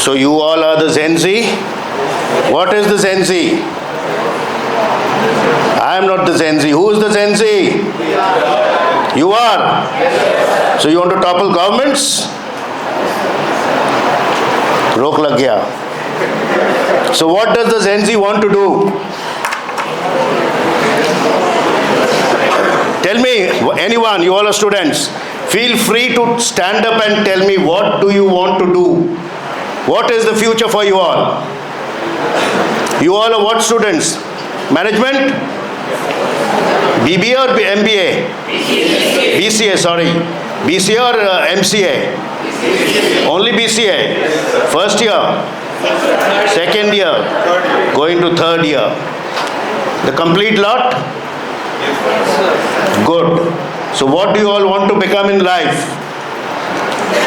So you all are the Gen Z? What is the Gen Z? I am not the Gen Z. Who is the Gen Z? You are? So you want to topple governments? Rok lag gaya. So what does the Gen Z want to do? Tell me, anyone, you all are students, feel free to stand up and tell me what do you want to do? What is the future for you all? You all are what students? Management? BBA or MBA? BCA, sorry. BCA or MCA? Only BCA. First year? Second year? Going to third year. The complete lot? Good. So what do you all want to become in life?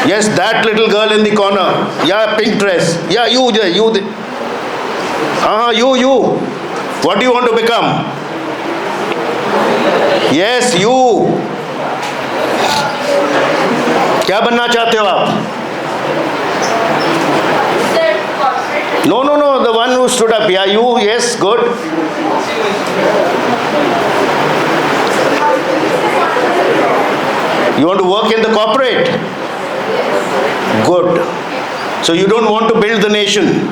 Yes, that little girl in the corner. Yeah, pink dress. Yeah, you. You. What do you want to become? Yes, you. क्या बनना चाहते हो आप? No, the one who stood up. Yeah, you. Yes, good. You want to work in the corporate? Good. So you don't want to build the nation?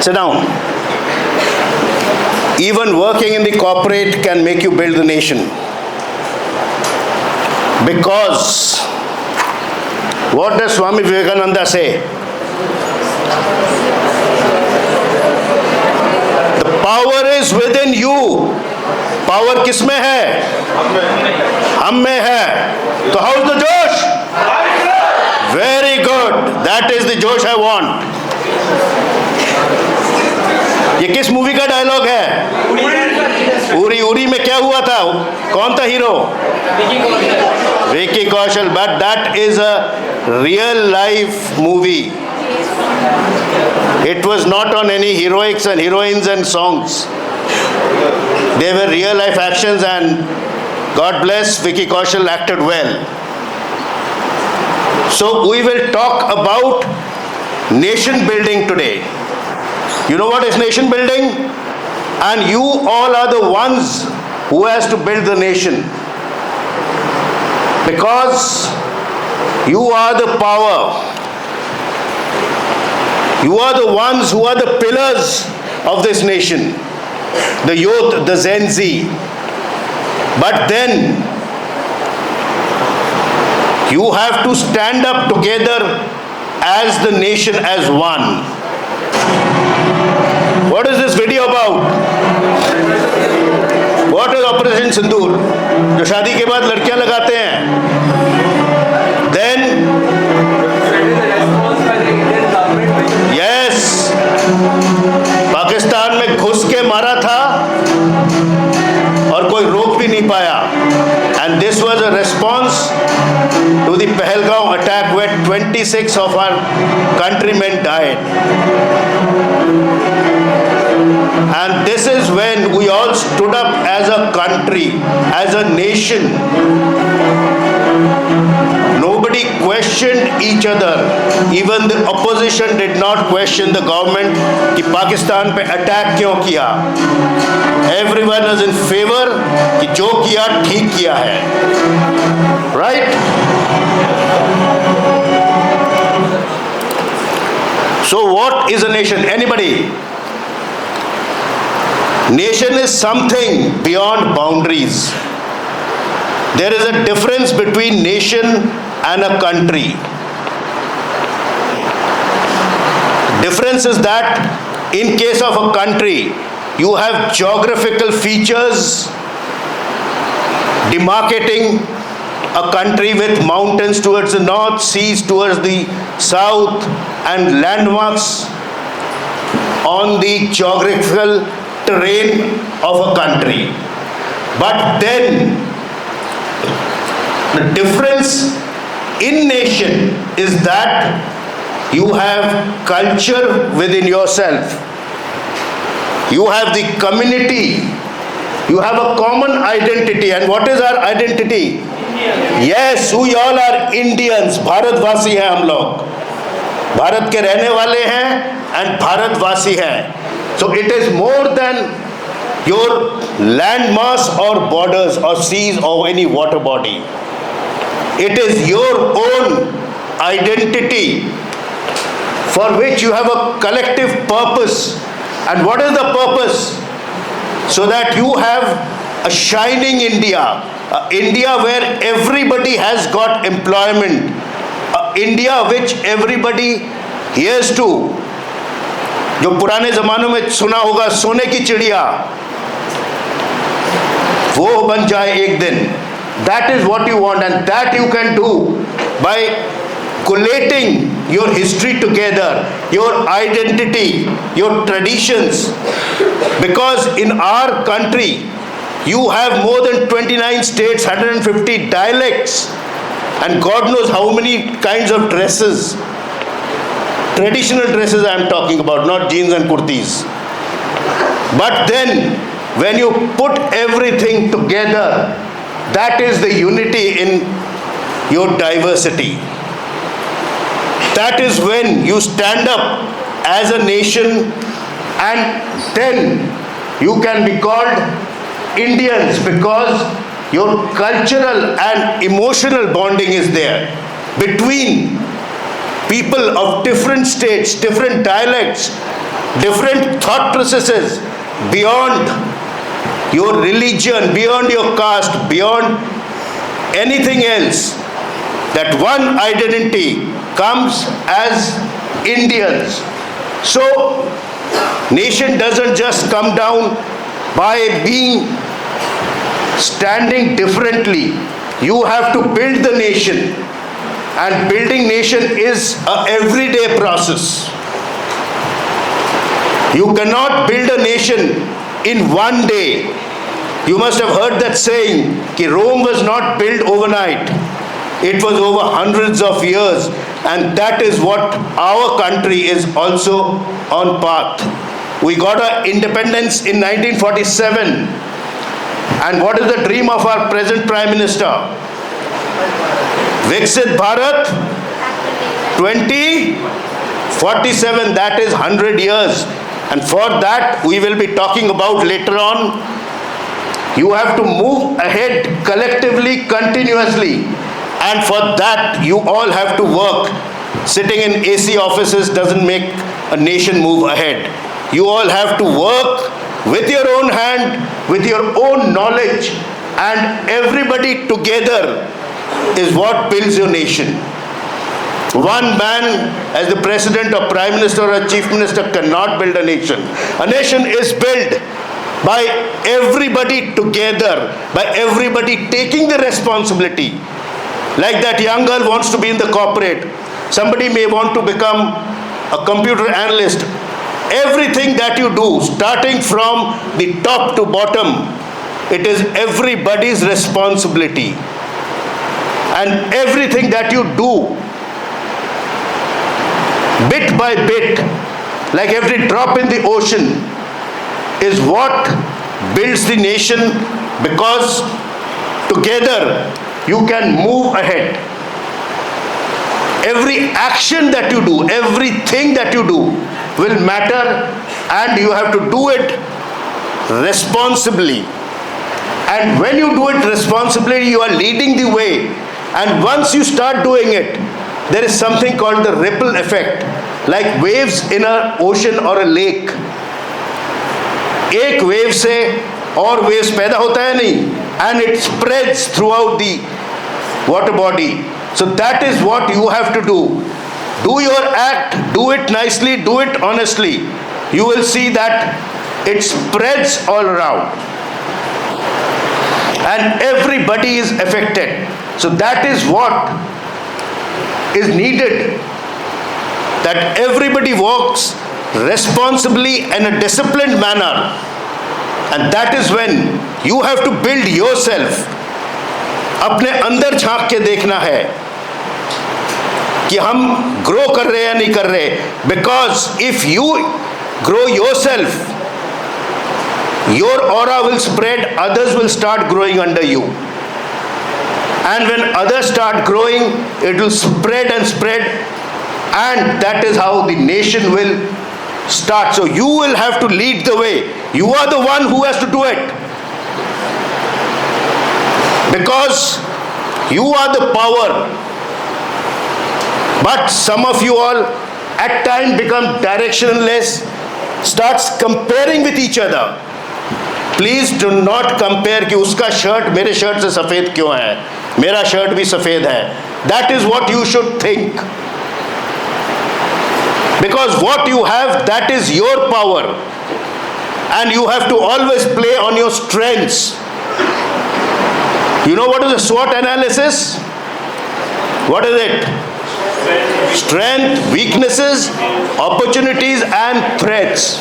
Sit down. Even working in the corporate can make you build the nation. Because what does Swami Vivekananda say? The power is within you. Power किस में है? हम में है. So how's the Josh? Very good. That is the Josh I want. ये किस movie का dialogue है? उरी में क्या हुआ था? कौन था hero? Vicky Kaushal. But that is a real life movie. It was not on any heroics and heroines and songs. They were real life actions, and God bless, Vicky Kaushal acted well. So we will talk about nation building today. You know what is nation building? And you all are the ones who has to build the nation. Because you are the power. You are the ones who are the pillars of this nation. The youth, the Gen Z. But then you have to stand up together as the nation, as one. What is this video about? What is Operation Sindoor? जो शादी के बाद लड़कियां लगाते हैं. Then yes, Pakistan में घुस के मारा था और कोई रोक भी नहीं पाया. And this was a response to the Pahalgaon attack where 26 of our countrymen died. And this is when we all stood up as a country, as a nation. Nobody questioned each other. Even the opposition did not question the government कि पाकिस्तान पे attack क्यों किया. Everyone was in favor कि जो किया ठीक किया है. Right? So what is a nation? Anybody? Nation is something beyond boundaries. There is a difference between nation and a country. Difference is that in case of a country, you have geographical features demarcating a country with mountains towards the north, seas towards the south, and landmarks on the geographical terrain of a country. But then the difference in nation is that you have culture within yourself. You have the community. You have a common identity. And what is our identity? Yes, we all are Indians. भारतवासी हैं हम लोग, भारत के रहने वाले हैं and भारतवासी हैं. So it is more than your land mass or borders or seas or any water body. It is your own identity for which you have a collective purpose. And what is the purpose? So that you have a shining India, India where everybody has got employment, India which everybody hears to. जो पुराने ज़मानों में सुना होगा सोने की चिड़िया, वो बन जाए एक दिन. That is what you want, and that you can do by collating your history together, your identity, your traditions. Because in our country, you have more than 29 states, 150 dialects, and God knows how many kinds of dresses. Traditional dresses I am talking about, not jeans and kurtis. But then, when you put everything together, that is the unity in your diversity. That is when you stand up as a nation, and then you can be called Indians because your cultural and emotional bonding is there between people of different states, different dialects, different thought processes, beyond your religion, beyond your caste, beyond anything else. That one identity comes as Indians. So, nation doesn't just come down by being standing differently. You have to build the nation, and building nation is an everyday process. You cannot build a nation in one day. You must have heard that saying, that Rome was not built overnight. It was over hundreds of years, and that is what our country is also on path. We got our independence in 1947, and what is the dream of our present Prime Minister? Viksit Bharat 2047, that is 100 years. And for that, we will be talking about later on. You have to move ahead collectively, continuously. And for that, you all have to work. Sitting in AC offices doesn't make a nation move ahead. You all have to work with your own hand, with your own knowledge, and everybody together is what builds your nation. One man as the president or prime minister or a chief minister cannot build a nation. A nation is built by everybody together, by everybody taking the responsibility. Like that young girl wants to be in the corporate. Somebody may want to become a computer analyst. Everything that you do, starting from the top to bottom, it is everybody's responsibility. And everything that you do, bit by bit, like every drop in the ocean, is what builds the nation, because together you can move ahead. Every action that you do, everything that you do will matter, and you have to do it responsibly. And when you do it responsibly, you are leading the way. And once you start doing it, there is something called the ripple effect, like waves in an ocean or a lake. एक wave से और waves पैदा होता है नहीं, and it spreads throughout the water body. So that is what you have to do. Do your act, do it nicely, do it honestly. You will see that it spreads all around, and everybody is affected. So that is what is needed, that everybody walks responsibly in a disciplined manner. And that is when you have to build yourself. अपने अंदर झांक के देखना है कि हम grow कर रहे हैं या नहीं कर रहे. Because if you grow yourself, your aura will spread, others will start growing under you. And when others start growing, it will spread and spread, and that is how the nation will start. So you will have to lead the way. You are the one who has to do it. Because you are the power. But some of you all at times become directionless, starts comparing with each other. Please do not compare कि उसका shirt मेरे shirt से सफेद क्यों है, मेरा shirt भी सफेद है. That is what you should think. Because what you have, that is your power. And you have to always play on your strengths. You know what is a SWOT analysis? What is it? Strength, weaknesses, opportunities and threats.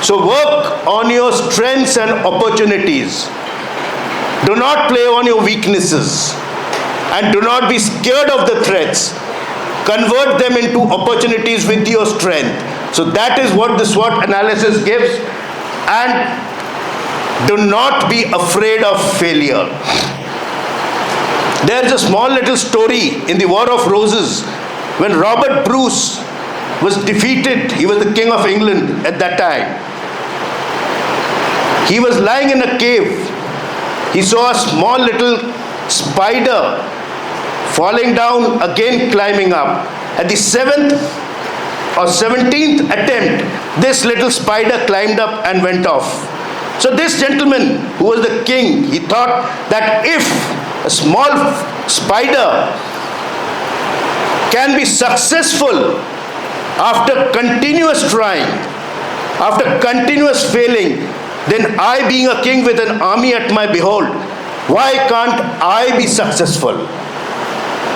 So work on your strengths and opportunities. Do not play on your weaknesses. And do not be scared of the threats. Convert them into opportunities with your strength. So that is what the SWOT analysis gives. And do not be afraid of failure. There is a small little story in the War of Roses when Robert Bruce was defeated. He was the King of England at that time. He was lying in a cave. He saw a small little spider falling down, again climbing up. At the 7th or 17th attempt, this little spider climbed up and went off. So this gentleman, who was the king, he thought that if a small spider can be successful after continuous trying, after continuous failing, then I, being a king with an army at my behold, why can't I be successful?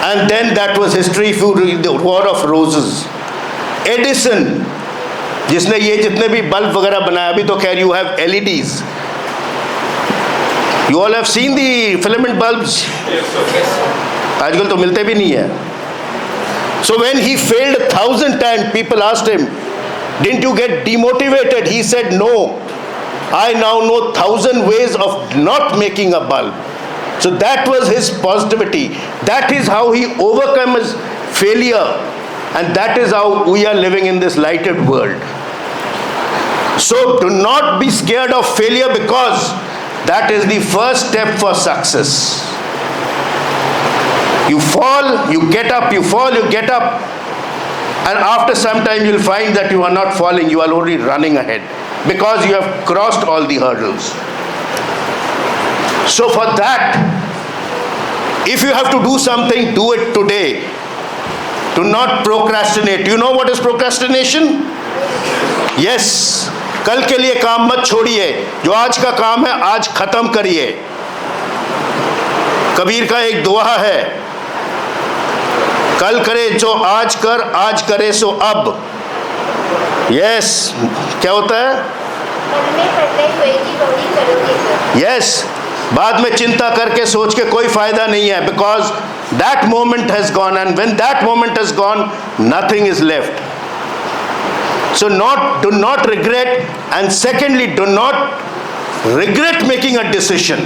And then that was history if you read the War of Roses. Edison, जिसने ये जितने भी bulb वगैरह बनाया, अभी तो खैर you have LEDs. You all have seen the filament bulbs? आजकल तो मिलते भी नहीं है. So when he failed 1,000 times, people asked him, didn't you get demotivated? He said, no. I now know 1,000 ways of not making a bulb. So that was his positivity. That is how he overcame his failure. And that is how we are living in this lighted world. So do not be scared of failure, because that is the first step for success. You fall, you get up, you fall, you get up. And after some time you'll find that you are not falling, you are only running ahead. Because you have crossed all the hurdles. So for that, if you have to do something, do it today. Do not procrastinate. You know what is procrastination? Yes. कल के लिए काम मत छोड़िए. जो आज का काम है, आज खत्म करिए. कबीर का एक दोहा है, कल करे जो आज कर, आज करे सो अब. यस, क्या होता है? यस, बाद में चिंता करके सोच के कोई फायदा नहीं है. Because that moment has gone, and when that moment has gone, nothing is left. So do not regret, and secondly, do not regret making a decision.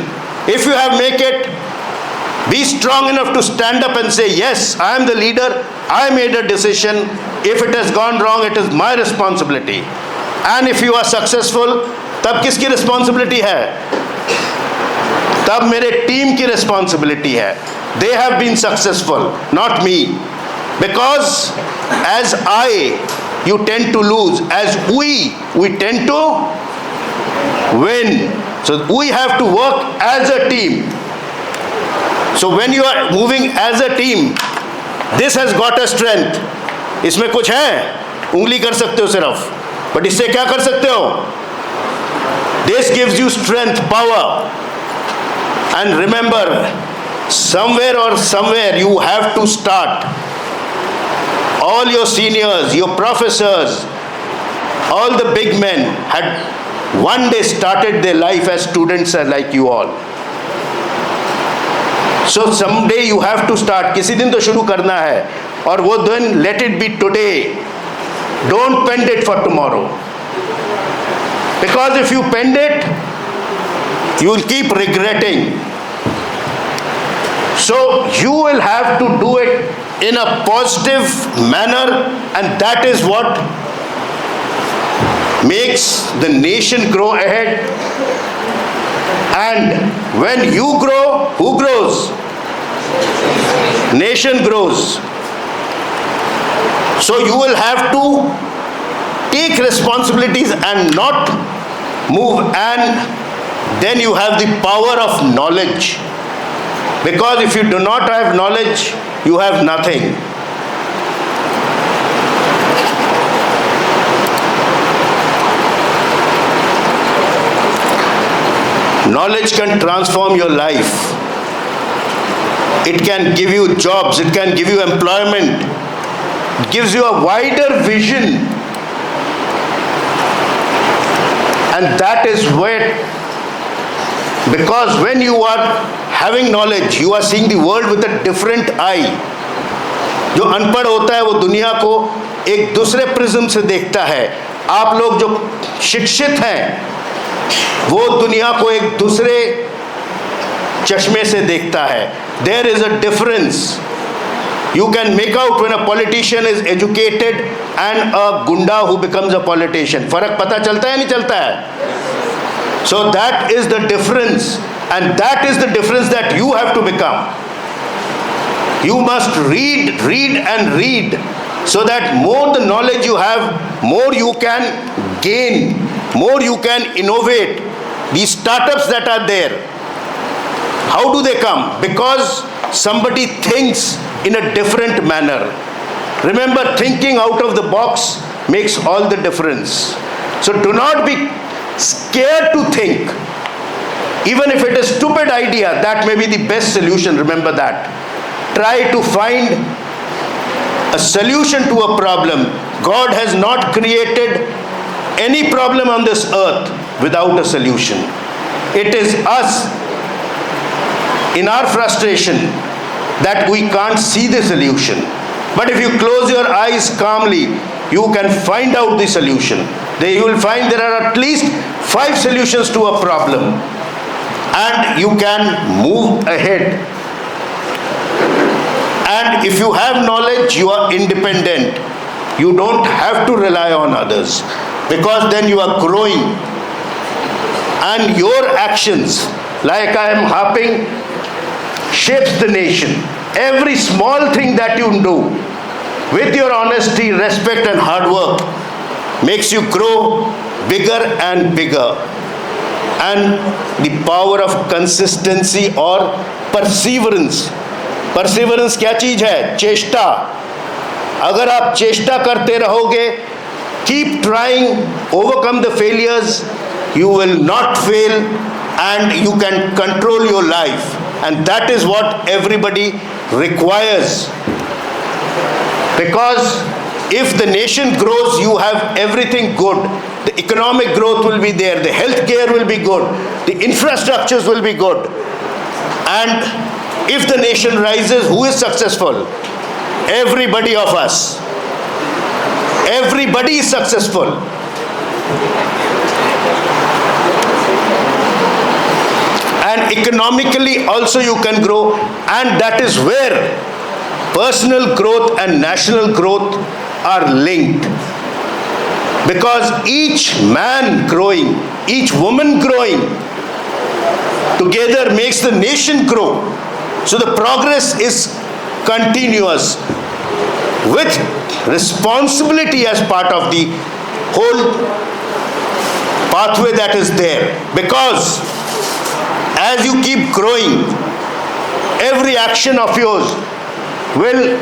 If you have make it, be strong enough to stand up and say, yes, I am the leader, I made a decision. If it has gone wrong, it is my responsibility. And if you are successful, तब किसकी responsibility है? तब मेरे team की responsibility है. They have been successful, not me. Because as you tend to lose. As we tend to win. So we have to work as a team. So when you are moving as a team, this has got a strength. इसमें कुछ है, उंगली कर सकते हो सिर्फ, but इससे क्या कर सकते हो? This gives you strength, power. And remember, somewhere you have to start. All your seniors, your professors, all the big men had one day started their life as students like you all. So someday you have to start. किसी दिन तो शुरू करना है, और वो दिन let it be today. Don't pend it for tomorrow. Because if you pend it, you will keep regretting. So you will have to do it in a positive manner, and that is what makes the nation grow ahead. And when you grow, who grows? Nation grows. So you will have to take responsibilities and not move, and then you have the power of knowledge. Because if you do not have knowledge, you have nothing. Knowledge can transform your life. It can give you jobs, it can give you employment, it gives you a wider vision. And that is where, because when you are having knowledge, you are seeing the world with a different eye. जो अनपढ़ होता है वो दुनिया को एक दूसरे prism से देखता है. आप लोग जो शिक्षित हैं वो दुनिया को एक दूसरे चश्मे से देखता है. There is a difference. You can make out when a politician is educated and a gunda who becomes a politician. फर्क पता चलता है नहीं चलता है? So that is the difference, and that is the difference that you have to become. You must read, read and read, so that more the knowledge you have, more you can gain, more you can innovate. These startups that are there, how do they come? Because somebody thinks in a different manner. Remember, thinking out of the box makes all the difference. So do not be scared to think. Even if it is a stupid idea, that may be the best solution. Remember that. Try to find a solution to a problem. God has not created any problem on this earth without a solution. It is us, in our frustration, that we can't see the solution. But if you close your eyes calmly, you can find out the solution. You will find there are at least 5 solutions to a problem, and you can move ahead. And if you have knowledge, you are independent. You don't have to rely on others, because then you are growing. And your actions, like I am harping, shapes the nation. Every small thing that you do, with your honesty, respect and hard work, makes you grow bigger and bigger. And the power of consistency or perseverance. Perseverance क्या चीज है? चेष्टा. अगर आप चेष्टा करते रहोगे, keep trying, overcome the failures, you will not fail, and you can control your life. And that is what everybody requires. Because if the nation grows, you have everything good. The economic growth will be there, the healthcare will be good, the infrastructures will be good. And if the nation rises, who is successful? Everybody of us. Everybody is successful. And economically also you can grow, and that is where personal growth and national growth are linked. Because each man growing, each woman growing, together makes the nation grow. So the progress is continuous, with responsibility as part of the whole pathway that is there. Because as you keep growing, every action of yours will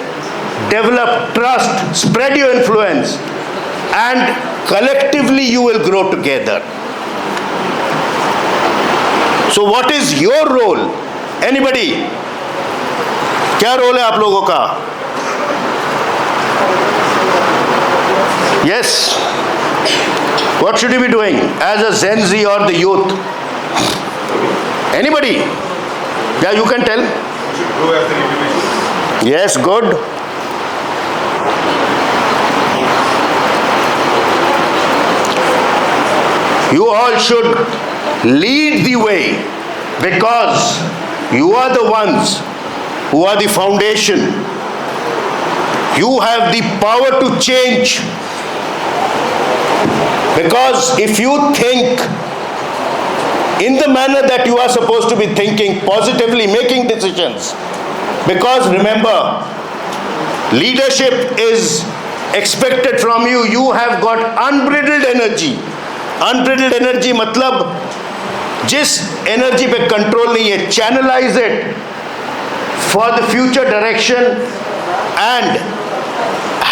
develop trust, spread your influence, and collectively you will grow together. So what is your role? Anybody? क्या role है आप लोगों का? Yes. What should you be doing as a Gen Z or the youth? Anybody? Yeah, you can tell. Yes, good. You all should lead the way, because you are the ones who are the foundation, you have the power to change. Because if you think in the manner that you are supposed to be thinking, positively making decisions, because remember, leadership is expected from you. You have got unbridled energy. Unbridled energy मतलब जिस energy पे control नहीं है, channelize it for the future direction and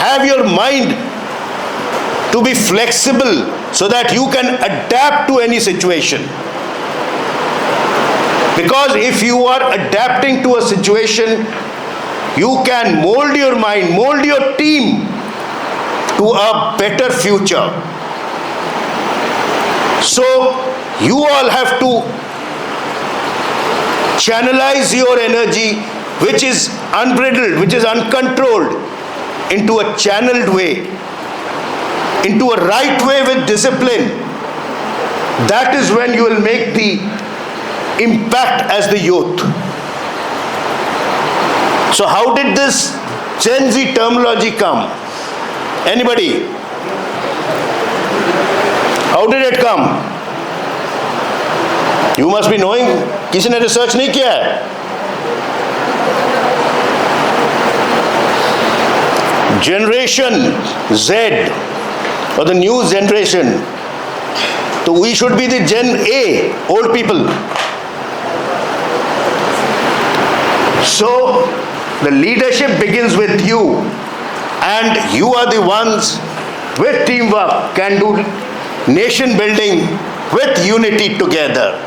have your mind to be flexible so that you can adapt to any situation. Because if you are adapting to a situation, you can mold your mind, mold your team to a better future. So you all have to channelize your energy, which is unbridled, which is uncontrolled, into a channeled way, into a right way with discipline. That is when you will make the impact as the youth. So how did this Gen Z terminology come? Anybody? How did it come? You must be knowing. किसी ने research नहीं किया है? Generation Z or the new generation. So we should be the Gen A, old people. So the leadership begins with you, and you are the ones with teamwork can do nation building with unity together.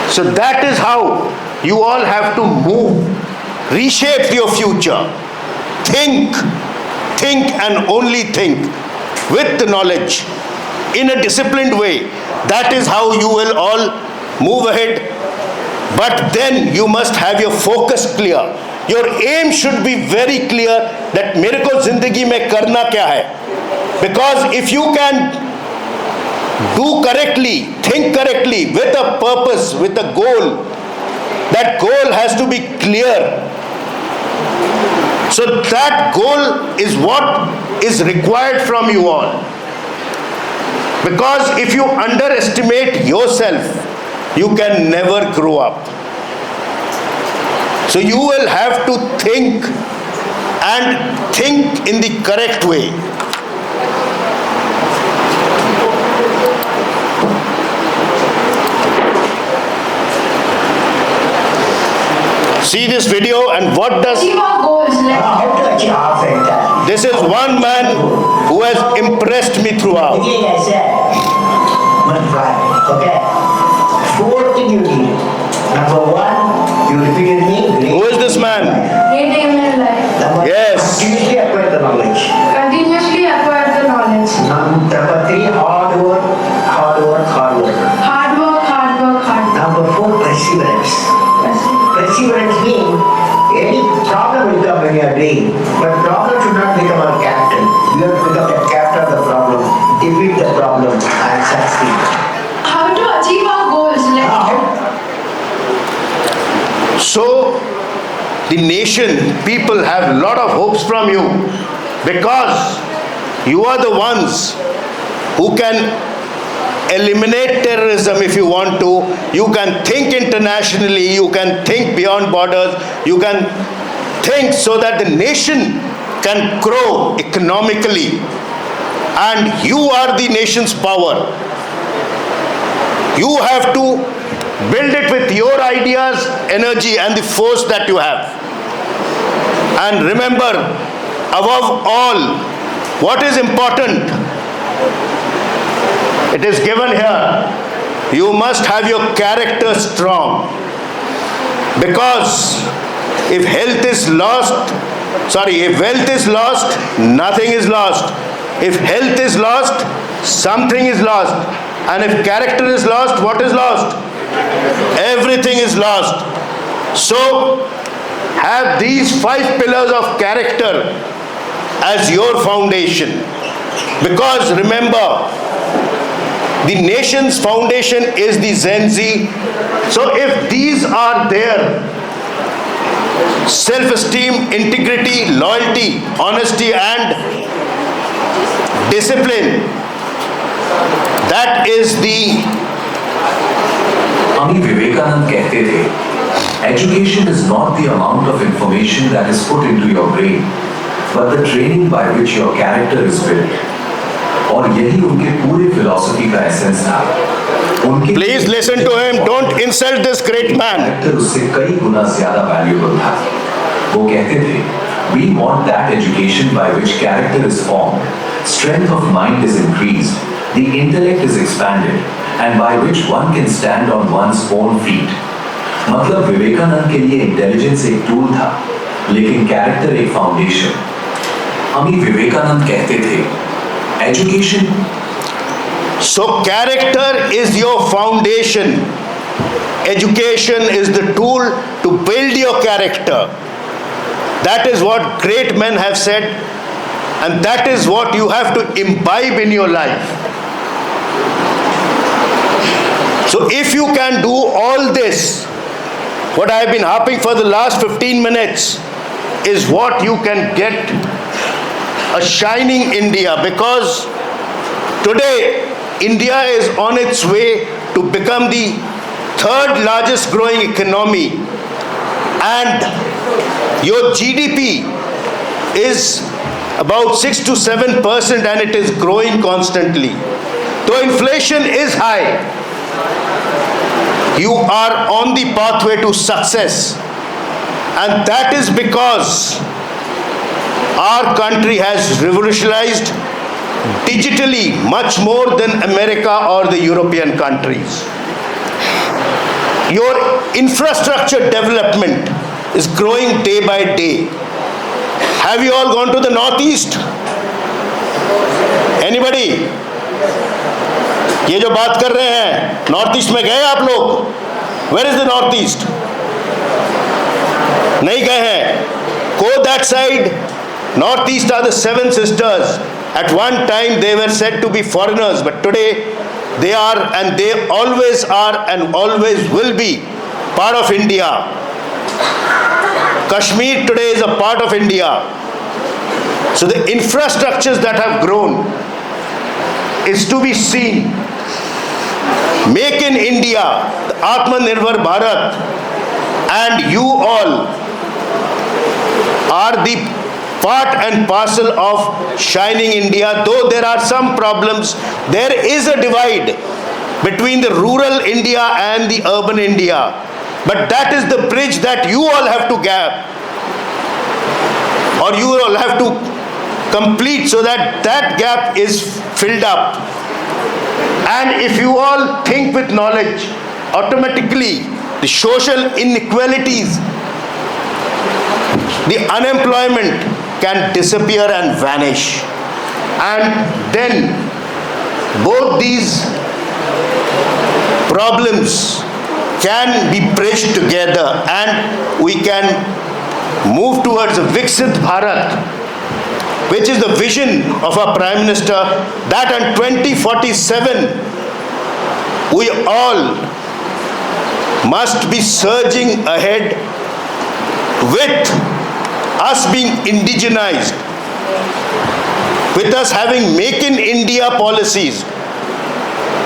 So that is how you all have to move, reshape your future. Think and only think with the knowledge in a disciplined way. That is how you will all move ahead. But then you must have your focus clear. Your aim should be very clear that मेरे को जिंदगी में करना क्या है. Because if you can do correctly, think correctly, with a purpose, with a goal, that goal has to be clear. So that goal is what is required from you all. Because if you underestimate yourself, you can never grow up. So you will have to think and think in the correct way. See this video and what does... This is one man who has impressed me throughout. Again I said, multiply, okay? 4 things you need. Number 1, you repeated me. Who is this man? Number Yes. Continuously acquire the knowledge. Continuously acquire the knowledge. Number 3, hard work, hard work, hard work. Hard work, hard work, hard work. Number 4, perseverance. Perseverance means any problem will come when you are doing, but problem should not become our captain. You have to become the captain of the problem, defeat the problem, and succeed. How to achieve our goals? So the nation, people have a lot of hopes from you, because you are the ones who can eliminate terrorism if you want to. You can think internationally, you can think beyond borders, you can think so that the nation can grow economically, and you are the nation's power. You have to build it with your ideas, energy, and the force that you have. And remember, above all, what is important? It is given here. You must have your character strong. Because if health is lost, if wealth is lost, nothing is lost. If health is lost, something is lost. And if character is lost, what is lost? Everything is lost. So, have these 5 pillars of character as your foundation. Because remember, the nation's foundation is the Gen Z. So if these are there, self-esteem, integrity, loyalty, honesty and discipline. That is the Swami Vivekananda कहते थे, education is not the amount of information that is put into your brain, but the training by which your character is built. और यही उनके पूरे philosophy का essence था. उनके Please listen to him. Don't insult this great man. character उससे कई गुना ज्यादा वैल्यूएबल था. वो कहते थे, we want that education by which character is formed, strength of mind is increased, the intellect is expanded, and by which one can stand on one's own feet. मतलब विवेकानंद के लिए इंटेलिजेंस एक टूल था, लेकिन कैरेक्टर एक foundation. Swami Vivekananda कहते थे, education. So character is your foundation. Education is the tool to build your character. That is what great men have said, and that is what you have to imbibe in your life. So if you can do all this, what I have been harping for the last 15 minutes is what you can get a shining India, because today India is on its way to become the third largest growing economy, and your GDP is about 6 to 7% and it is growing constantly. Though inflation is high, you are on the pathway to success, and that is because our country has revolutionized digitally much more than America or the European countries. Your infrastructure development is growing day by day. Have you all gone to the Northeast? Anybody? ये जो बात कर रहे हैं, north east में गए आप लोग? Where is the North East? नहीं गए हैं? Go that side. North East are the seven sisters. At one time they were said to be foreigners, but today they are, and they always are and always will be part of India. Kashmir today is a part of India. So the infrastructures that have grown is to be seen. Make in India, Atmanirbhar Bharat, and you all are the part and parcel of shining India. Though there are some problems, there is a divide between the rural India and the urban India. But that is the bridge that you all have to gap, or you all have to complete, so that that gap is filled up. And if you all think with knowledge, automatically the social inequalities, the unemployment can disappear and vanish. And then both these problems can be bridged together, and we can move towards a Viksit Bharat, which is the vision of our Prime Minister, that in 2047 we all must be surging ahead, with us being indigenized, with us having Make in India policies,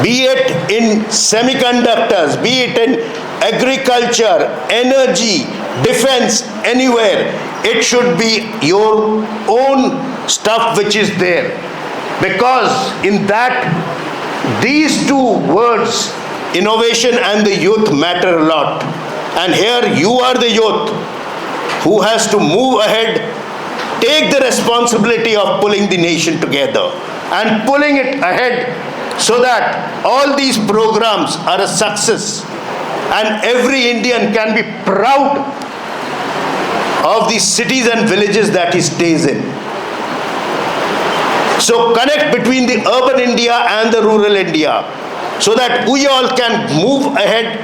be it in semiconductors, be it in agriculture, energy, defense, anywhere. It should be your own stuff which is there, because in that these two words, innovation and the youth, matter a lot. And here you are the youth who has to move ahead, take the responsibility of pulling the nation together and pulling it ahead, so that all these programs are a success and every Indian can be proud of the cities and villages that he stays in. So connect between the urban India and the rural India, so that we all can move ahead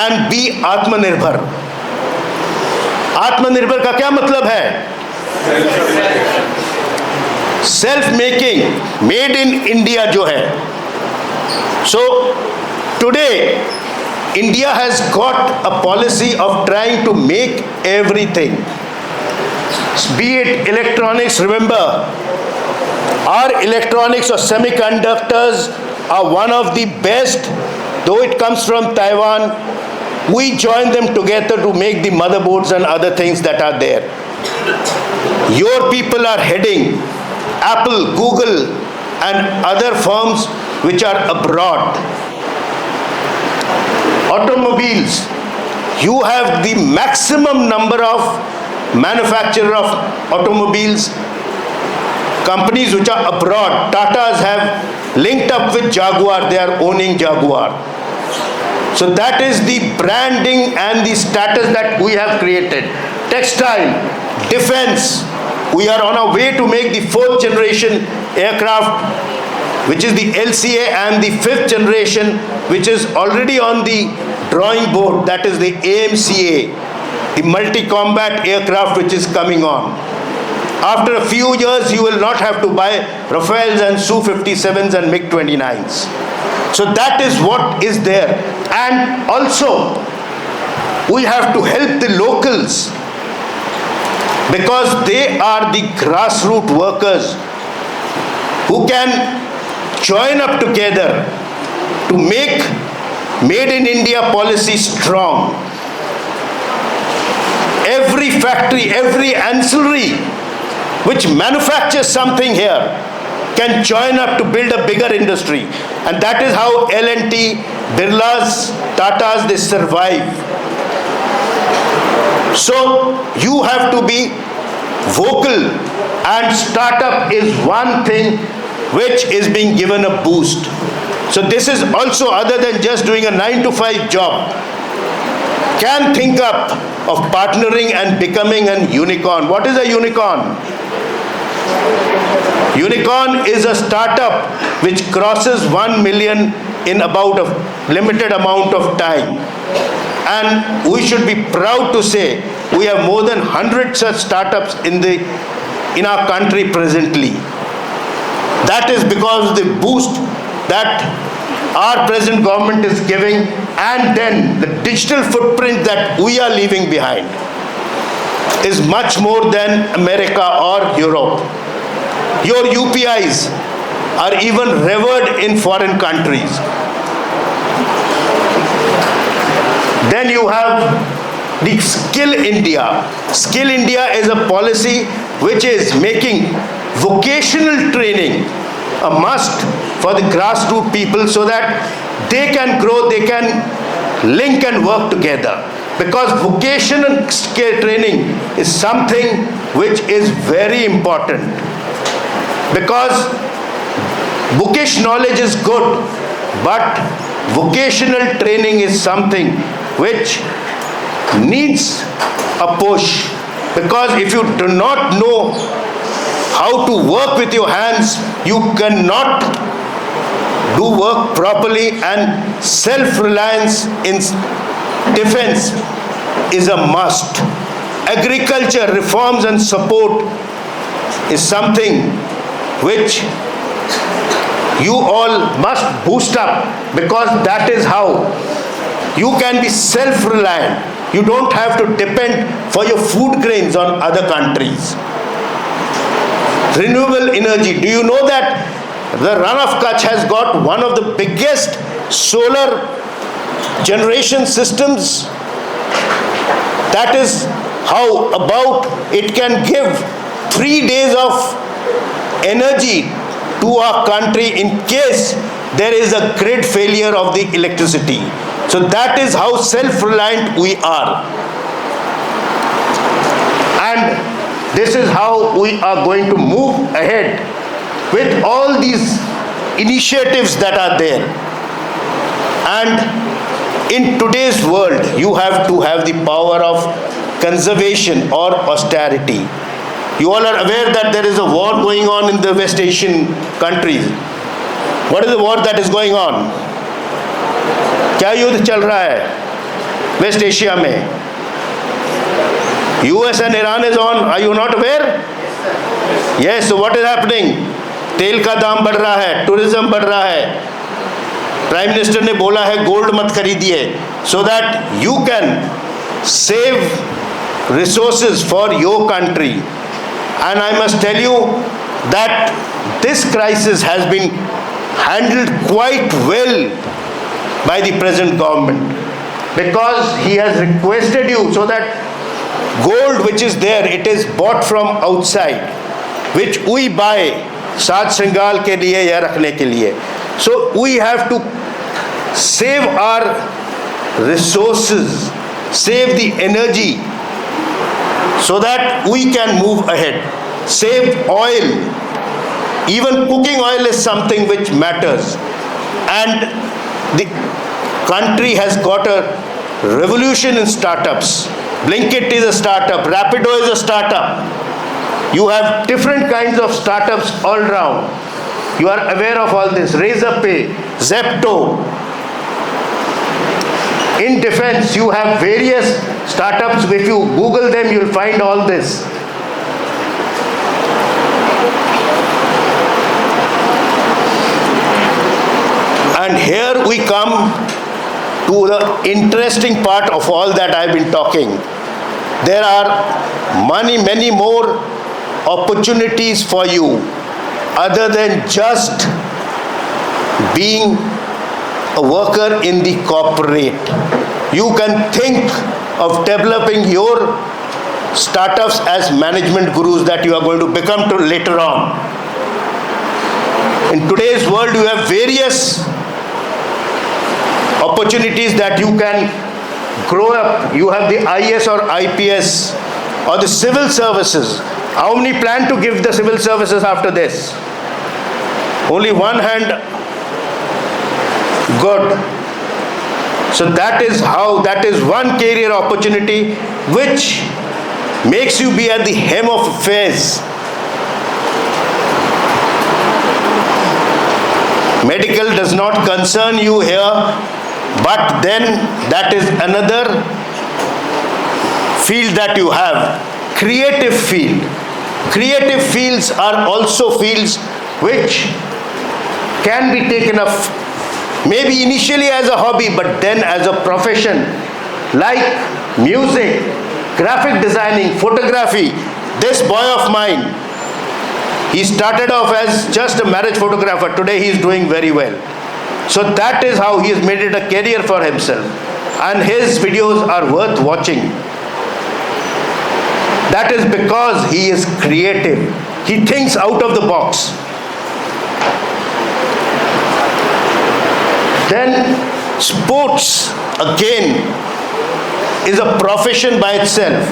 and be Atmanirbhar. Atmanirbhar का क्या मतलब है? Self making, made in India जो है. So today India has got a policy of trying to make everything. Be it electronics, remember, our electronics or semiconductors are one of the best, though it comes from Taiwan. We join them together to make the motherboards and other things that are there. Your people are heading Apple, Google, and other firms which are abroad. Automobiles, you have the maximum number of manufacturer of automobiles. Companies which are abroad, Tatas have linked up with Jaguar, they are owning Jaguar. So that is the branding and the status that we have created. Textile, defense, we are on our way to make the 4th generation aircraft, which is the LCA, and the 5th generation, which is already on the drawing board, that is the AMCA, the multi-combat aircraft which is coming on. After a few years, you will not have to buy Rafales and Su-57s and MiG-29s. So that is what is there. And also, we have to help the locals, because they are the grassroots workers who can join up together to make Made in India policy strong. Every factory, every ancillary which manufactures something here can join up to build a bigger industry. And that is how L&T, Birlas, Tatas, they survive. So you have to be vocal, and startup is one thing which is being given a boost. So this is also, other than just doing a 9-to-5 job, can think up of partnering and becoming an unicorn. What is a unicorn? Unicorn is a startup which crosses 1 million in about a limited amount of time. And we should be proud to say we have more than 100 such startups in our country presently. That is because of the boost that our present government is giving, and then the digital footprint that we are leaving behind is much more than America or Europe. Your UPIs are even revered in foreign countries. Then you have the Skill India. Skill India is a policy which is making vocational training a must for the grassroots people, so that they can grow, they can link and work together. Because vocational skill training is something which is very important. Because bookish knowledge is good, but vocational training is something which needs a push. Because if you do not know how to work with your hands, you cannot do work properly, and self-reliance in defense is a must. Agriculture reforms and support is something which you all must boost up, because that is how you can be self-reliant. You don't have to depend for your food grains on other countries. Renewable energy. Do you know that the Run of Kutch has got one of the biggest solar generation systems? That is how about it can give 3 days of energy to our country in case there is a grid failure of the electricity. So that is how self-reliant we are. And this is how we are going to move ahead with all these initiatives that are there. And in today's world, you have to have the power of conservation or austerity. You all are aware that there is a war going on in the West Asian countries. What is the war that is going on? क्या युद्ध चल रहा है waste Asia में? US and Iran is on. Are you not aware? Yes. So what is happening? तेल का दाम बढ़ रहा है, टूरिज्म बढ़ रहा है. प्राइम मिनिस्टर ने बोला है गोल्ड मत खरीदिए. so that you can save resources for your country. And I must tell you that this crisis has been handled quite well by the present government, because he has requested you so that gold which is there, it is bought from outside, which we buy साज श्रृंगार के लिए या रखने के लिए. So we have to save our resources, save the energy, so that we can move ahead. Save oil. Even cooking oil is something which matters. And the country has got a revolution in startups. Blinkit is a startup. Rapido is a startup. You have different kinds of startups all around. You are aware of all this. Razorpay, Zepto. In defense, you have various startups. If you Google them, you'll find all this. And here we come to the interesting part of all that I've been talking. There are many more opportunities for you other than just being a worker in the corporate. You can think of developing your startups as management gurus that you are going to become to later on. In today's world, you have various opportunities that you can grow up. You have the IES or IPS or the civil services. How many plan to give the civil services after this? Only one hand. Good. So that is one career opportunity which makes you be at the hem of affairs. Medical does not concern you here, but then that is another field that you have. Creative field. Creative fields are also fields which can be taken up maybe initially as a hobby, but then as a profession, like music, graphic designing, photography. This boy of mine, he started off as just a marriage photographer. Today he is doing very well. So that is how he has made it a career for himself. And his videos are worth watching. That is because he is creative. He thinks out of the box. Then sports, again, is a profession by itself.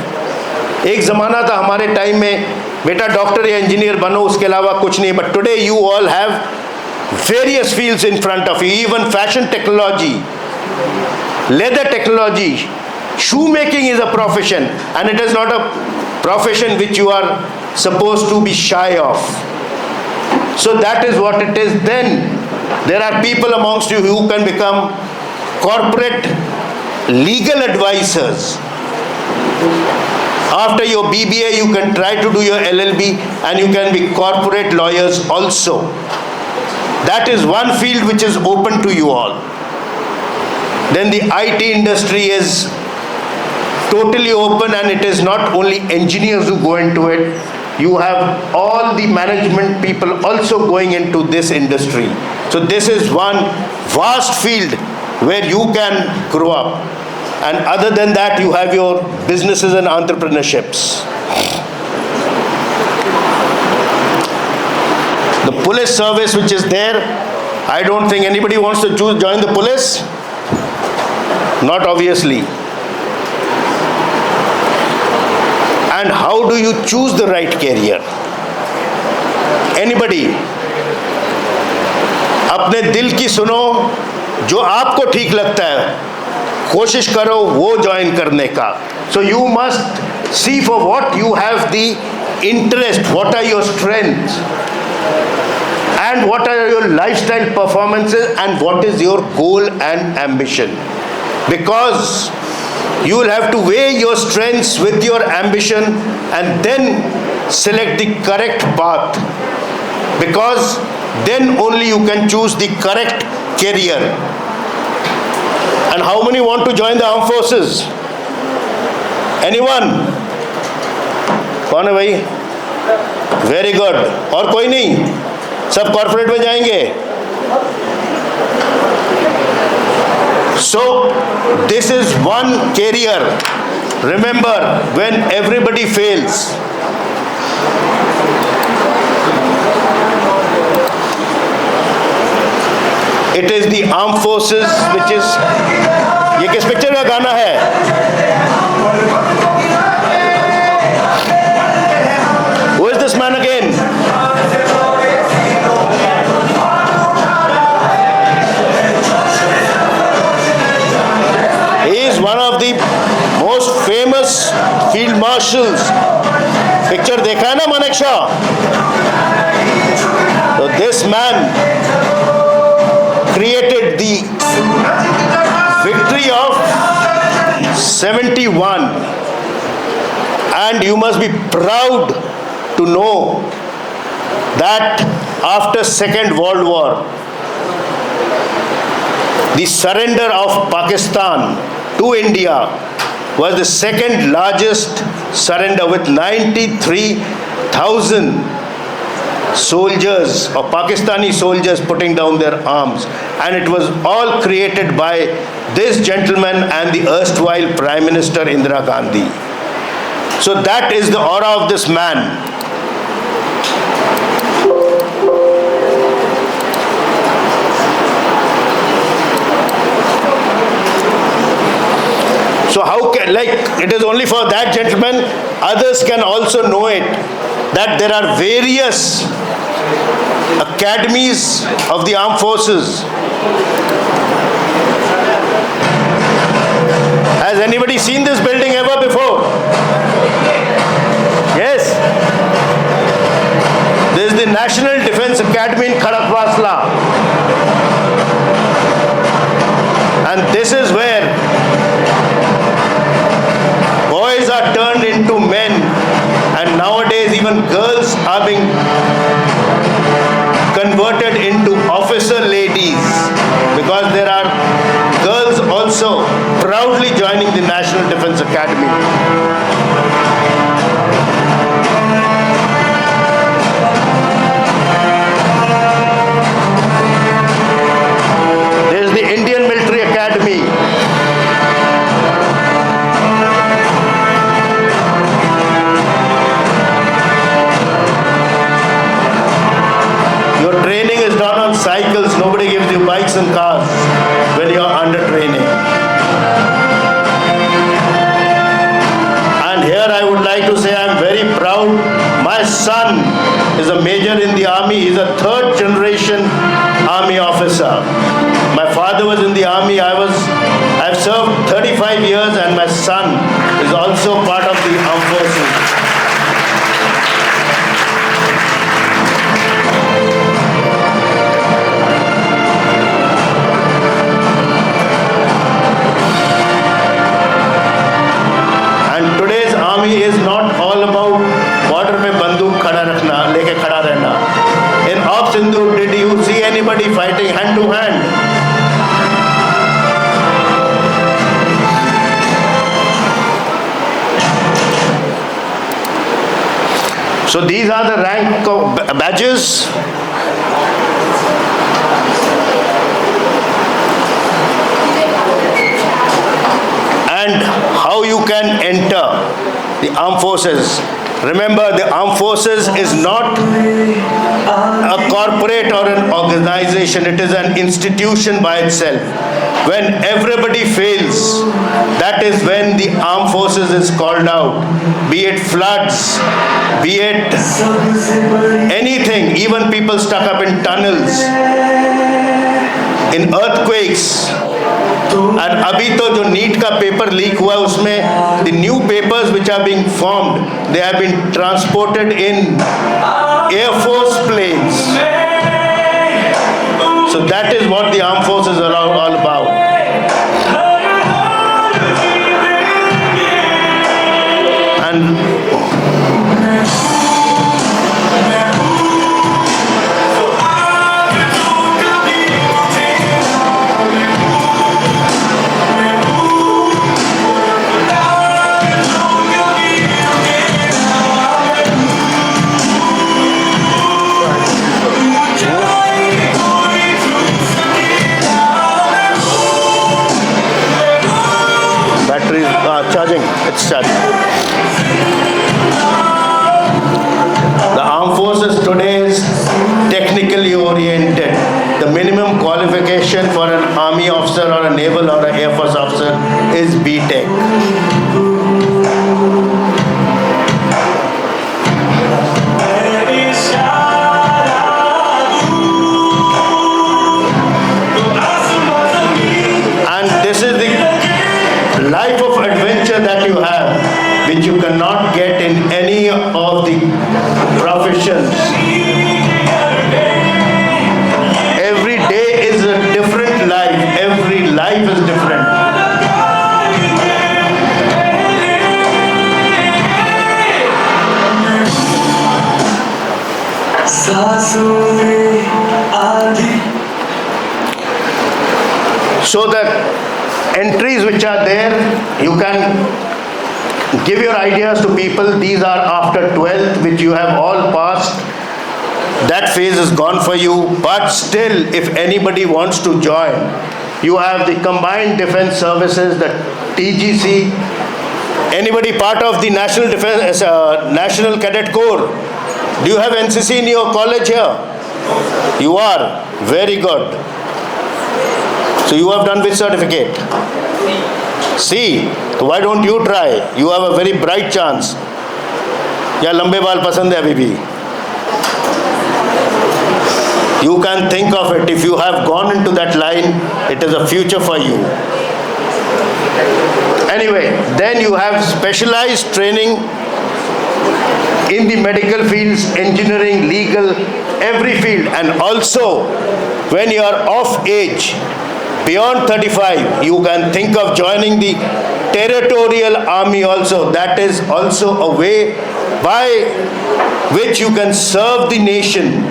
एक ज़माना था हमारे time में, बेटा doctor या engineer बनो, उसके अलावा कुछ नहीं. But today you all have various fields in front of you, even fashion technology, leather technology, shoemaking is a profession, and it is not a profession which you are supposed to be shy of. So that is what it is. Then there are people amongst you who can become corporate legal advisors. After your BBA, you can try to do your LLB and you can be corporate lawyers also. That is one field which is open to you all. Then the IT industry is totally open, and it is not only engineers who go into it. You have all the management people also going into this industry. So this is one vast field where you can grow up. And other than that, you have your businesses and entrepreneurships. The police service which is there, I don't think anybody wants to join the police. Not obviously. And how do you choose the right career? Anybody? अपने दिल की सुनो, जो आपको ठीक लगता है कोशिश करो वो ज्वाइन करने का. So you must see for what you have the interest, what are your strengths, and what are your lifestyle performances, and what is your goal and ambition. Because you will have to weigh your strengths with your ambition and then select the correct path. Because then only you can choose the correct career. And how many want to join the armed forces? Anyone? कौन है भाई? Very good. और कोई नहीं? सब corporate में जाएंगे? So this is one career. Remember, when everybody fails, it is the armed forces which is. ये किस पिक्चर का गाना है? Who is this man again? He is one of the most famous field marshals. Picture देखा है ना Manekshaw? So this man created the victory of 71, and you must be proud to know that after Second World War, the surrender of Pakistan to India was the second largest surrender, with 93,000 soldiers or Pakistani soldiers putting down their arms, and it was all created by this gentleman and the erstwhile Prime Minister Indira Gandhi. So that is the aura of this man. So how can, like, it is only for that gentleman, others can also know it, that there are various academies of the armed forces. Has anybody seen this building ever before? Yes? This is the National Defense Academy in Khadakwasla. And this is where boys are turned into men, and nowadays even girls are being converted into officer ladies, because there are girls also proudly joining the National Defense Academy. There is the Indian Military Academy. Your training is done on cycles. Nobody gives you bikes and cars when you are under training. And here I would like to say I am very proud. My son is a major in the army. He is a third generation army officer. My father was in the army. I have served 35 years, and my son is also part of the armed forces. Army is not all about border में बंदूक खड़ा रखना, लेके खड़ा रहना. In Op Sindhu, did you see anybody fighting hand to hand? So these are the rank badges. And how you can enter the armed forces. Remember, the armed forces is not a corporate or an organization. It is an institution by itself. When everybody fails, that is when the armed forces is called out. Be it floods, be it anything, even people stuck up in tunnels, in earthquakes. And अभी तो जो NEET का paper leak हुआ उसमें the new papers which are being formed, they have been transported in Air Force planes. So that is what the armed forces are all about. And Shadi. The armed forces today is technically oriented. The minimum qualification for an army officer or a naval or an air force officer is B.Tech. And this is the life of adventure that you have, which you cannot get in any of the professions. Every day is a different life. Every life is different. So the entries which are there, you can give your ideas to people. These are after 12th, which you have all passed. That phase is gone for you. But still, if anybody wants to join, you have the Combined Defense Services, the TGC. Anybody part of the National Defense, National Cadet Corps? Do you have NCC in your college here? You are. Very good. So you have done which certificate? See, so why don't you try? You have a very bright chance. या लंबे बाल पसंद है अभी भी? You can think of it. If you have gone into that line, it is a future for you. Anyway, then you have specialized training in the medical fields, engineering, legal, every field. And also, when you are of age, beyond 35, you can think of joining the territorial army also. That is also a way by which you can serve the nation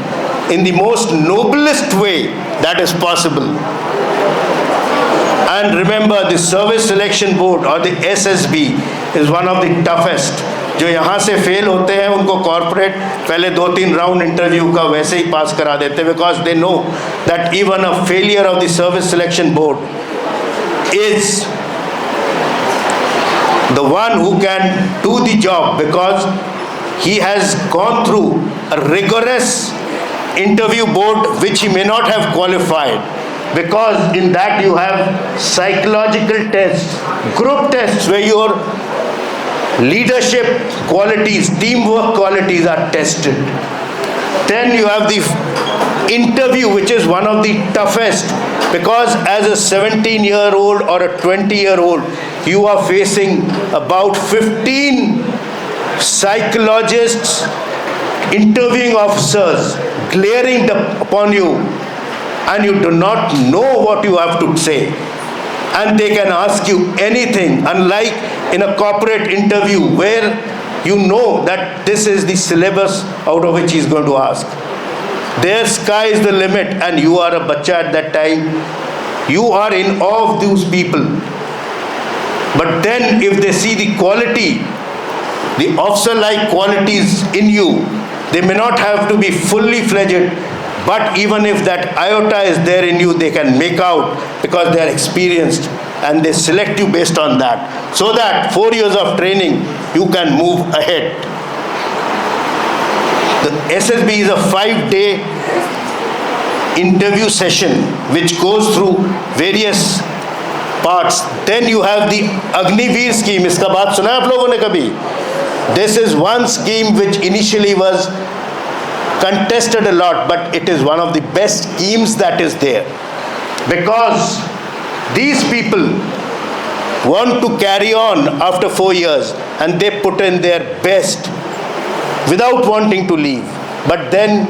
in the most noblest way that is possible. And remember, the Service Selection Board or the SSB is one of the toughest. जो यहाँ से fail होते हैं उनको corporate पहले 2-3 round interview का वैसे ही पास करा देते, because they know that even a failure of the service selection board is the one who can do the job, because he has gone through a rigorous interview board which he may not have qualified, because in that you have psychological tests, group tests where your leadership qualities, teamwork qualities are tested. Then you have the interview, which is one of the toughest, because as a 17-year-old or a 20-year-old, you are facing about 15 psychologists, interviewing officers, glaring upon you, and you do not know what you have to say. And they can ask you anything, unlike in a corporate interview where you know that this is the syllabus out of which he is going to ask. Their sky is the limit, and you are a bacha at that time. You are in awe of those people. But then if they see the quality, the officer-like qualities in you, they may not have to be fully fledged, but even if that iota is there in you, they can make out, because they are experienced, and they select you based on that. So that 4 years of training, you can move ahead. The SSB is a 5-day interview session which goes through various parts. Then you have the Agniveer scheme. इसका बात सुना आप लोगों ने कभी? This is one scheme which initially was contested a lot, but it is one of the best schemes that is there, because these people want to carry on after 4 years, and they put in their best without wanting to leave. But then,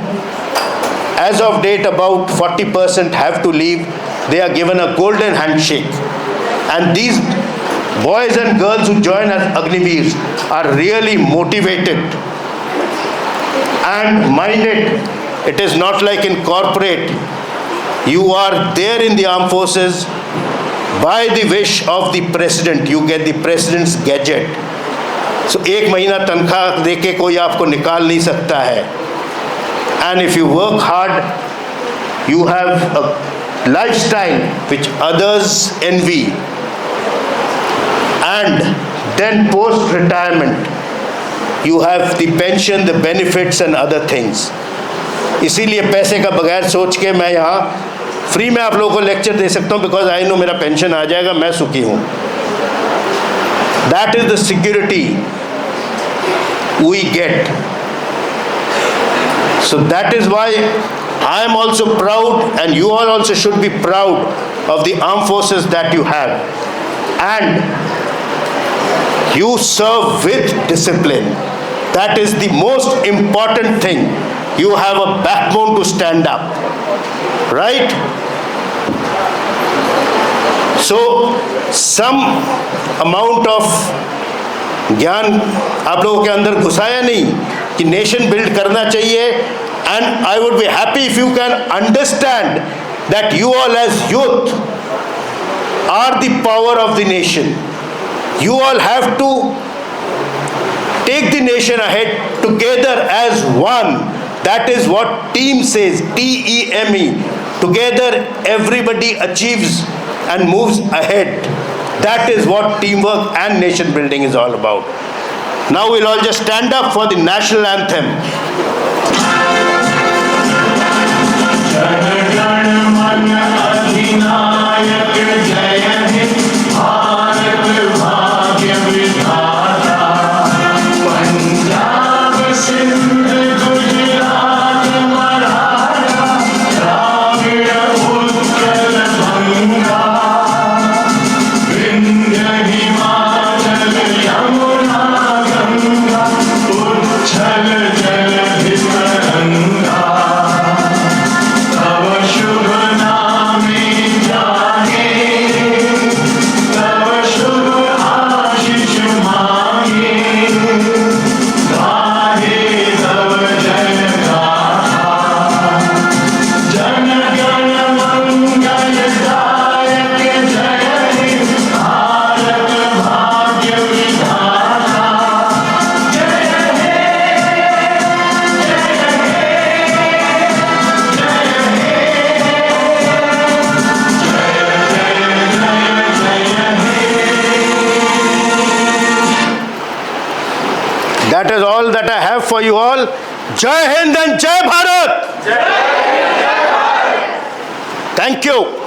as of date, about 40% have to leave. They are given a golden handshake. And these boys and girls who join as Agniveers are really motivated. And mind it is not like in corporate. You are there in the armed forces by the wish of the president. You get the president's gadget. So 1 महीना तनख्वाह देके कोई आपको निकाल नहीं सकता है. And if you work hard, you have a lifestyle which others envy. And then post-retirement, you have the pension, the benefits and other things. इसीलिए पैसे का बगैर सोच के मैं यहाँ फ्री में आप लोगों को लेक्चर दे सकता हूँ, बिकॉज आई नो मेरा पेंशन आ जाएगा, मैं सुखी हूँ. That is the security we get. So that is why I am also proud, and you all also should be proud of the armed forces that you have. And you serve with discipline. That is the most important thing. You have a backbone to stand up. Right? So, some amount of ज्ञान आप लोगों के अंदर घुसाया नहीं कि nation build करना चाहिए. And I would be happy if you can understand that you all as youth are the power of the nation. You all have to take the nation ahead together as one. That is what team says, TEME. Together everybody achieves and moves ahead. That is what teamwork and nation building is all about. Now we'll all just stand up for the national anthem. That is all that I have for you all. Jai Hind and Jai Bharat. Thank you.